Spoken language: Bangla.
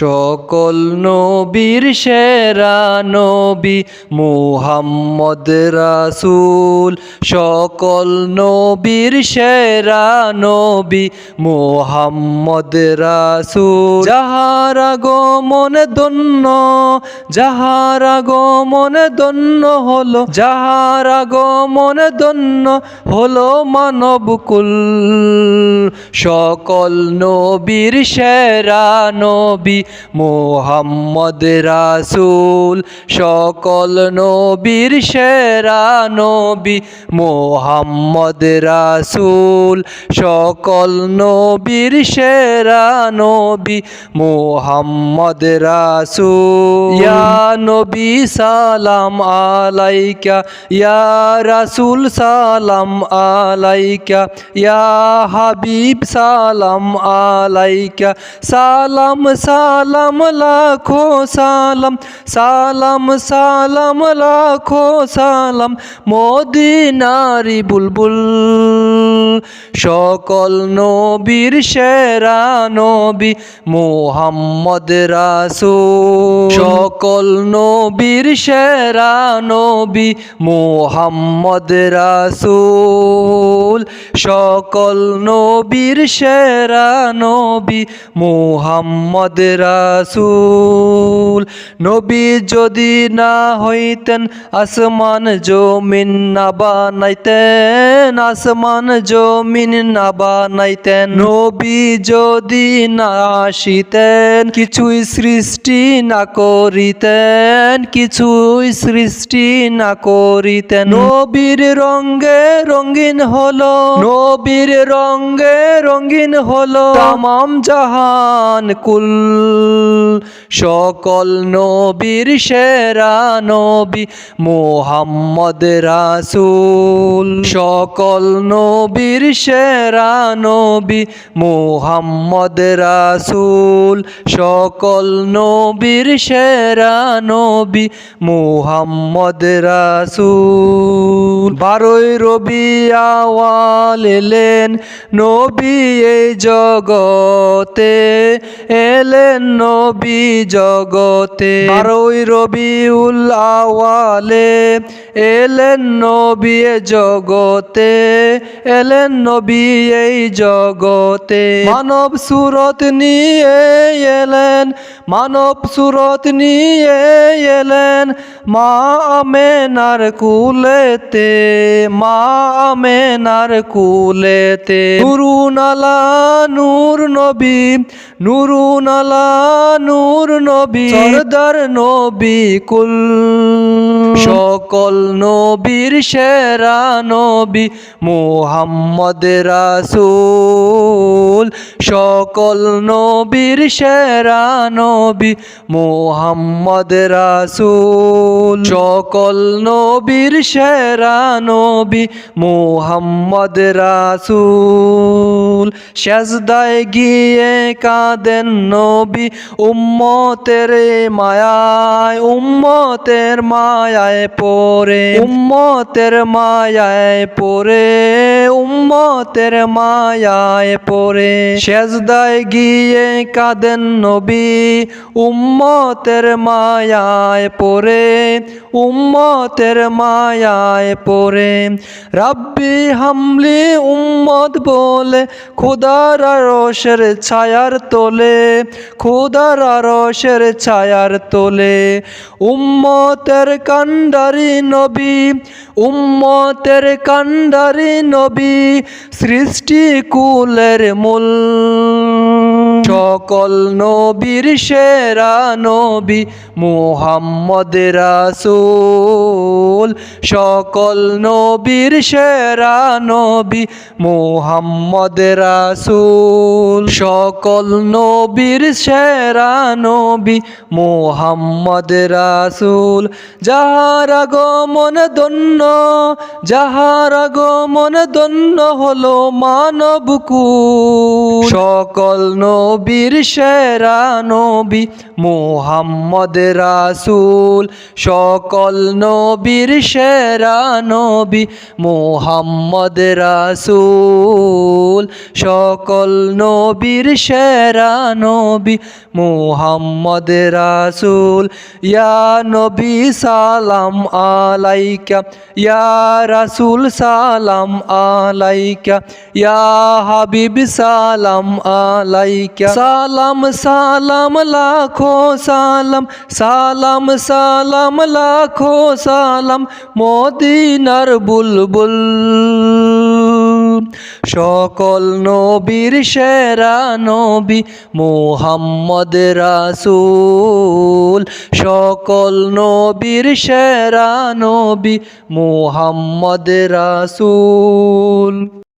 সকল নবীর সেরা নবী মুহাম্মদ রাসূল। সকল নবীর সেরা নবী মুহাম্মদ রাসূল। যাহার আগমনে ধন্য, যাহার আগমনে ধন্য হলো, যাহার আগমনে ধন্য হলো মানবকুল। সকল নবীর সেরা নবী মুহাম্মদ রাসূল। সকল নবীর সেরা নবী মুহাম্মদ রাসূল। সকল নবীর সেরা নবী মুহাম্মদ রাসূল। ইয়া নবী সালাম আলাইকা, ইয়া রাসূল সালাম আলাইকা, ইয়া হাবিব সালাম আলাইকা। সালাম সালাম লাখো সালাম, সালাম সালাম লাখো সালাম মদিনারি বুলবুল। সকল নবীর সেরা নবী মুহাম্মদ রাসূল। সকল নবীর সেরা নবী মুহাম্মদ রাসূল। সকল নবীর সেরা নবী মুহাম্মদ রাসূল। নবী যদি না হইতেন আসমান জমিন না বানাইতেন, আসমান জমিন না বানাইতেন। নবী যদি না আসিতেন কিছুই সৃষ্টি না করিতেন, কিছুই সৃষ্টি না করিতেন। নবীর রঙে রঙিন হলো, নবীর রঙে রঙিন হলো তামাম জাহান কুল। সকল নবীর সেরা নবী মুহাম্মদ রাসূল। সকল নবীর সেরা নবী মুহাম্মদ রাসূল। সকল নবীর সেরা নবী মুহাম্মদ রাসূল। 12ই রবিউল আউয়াল এলেন নবী এই জগতে, এলেন নবী জগতে। 12ই রবিউল আউয়ালে এলেন নবী জগতে, এলেন নবী এই জগতে। মানব সুরত নিয়ে এলেন, মানব সুরত নিয়ে এলেন মা আমেনার কুলেতে, মা আমেনার কুলেতে। নূরুন আলা নূর নবী, নূরুন আলা নূর নবী, সরদার নবী কুল। সকল নবীর সেরা নবী মুহাম্মদ রাসূল। সকল নবীর সেরা নবী মুহাম্মদ রাসূল। সকল নবীর সেরা নবী মুহাম্মদ রাসূল। সেজদায় গিয়ে কাঁদেন নবী উম্মতের মায়ায়, উম্মতের মায়ায় পড়ে, উম্মতের মায়ায় পড়ে, উম্মতের মায়ায় পড়ে। সেজদায় গিয়ে কাঁদেন নবী উম্মতের মায়ায় পড়ে, উম্মতের মায়ায় পড়ে। রাব্বি হামলি উম্মত বলে খোদার আরশের ছায়ার তোলে, খোদার আরশের ছায়ার তোলে। উম্মতের কান্ডারি নবী, উম্মতের কান্ডারি নবী, সৃষ্টি কুলের মূল। সকল নবীর সেরা নবী মুহাম্মদ রাসূল। সকল নবীর সেরা নবী মুহাম্মদ রাসূল। সকল নবীর সেরা নবী মুহাম্মদ রাসূল। যাহার আগমন ধন্য, যাহার আগমন ধন্য হলো মানবকুল। সকল নবী নবীর সেরা নবী মুহাম্মদ রাসূল সকল নবীর সেরা নবী মুহাম্মদ রাসূল সকল নবীর সেরা নবী মুহাম্মদ রাসূল ইয়া নবী সালাম আলাইকা ইয়া রাসূল সালাম আলাইকা ইয়া হাবিব সালাম আলাইকা সালাম সালাম লাখো সালাম সালাম সালাম লাখো সালাম মদিনার বুলবুল সকল নবীর সেরা নবী মুহাম্মদ রাসূল সকল নবীর সেরা নবী মুহাম্মদ রাসূল।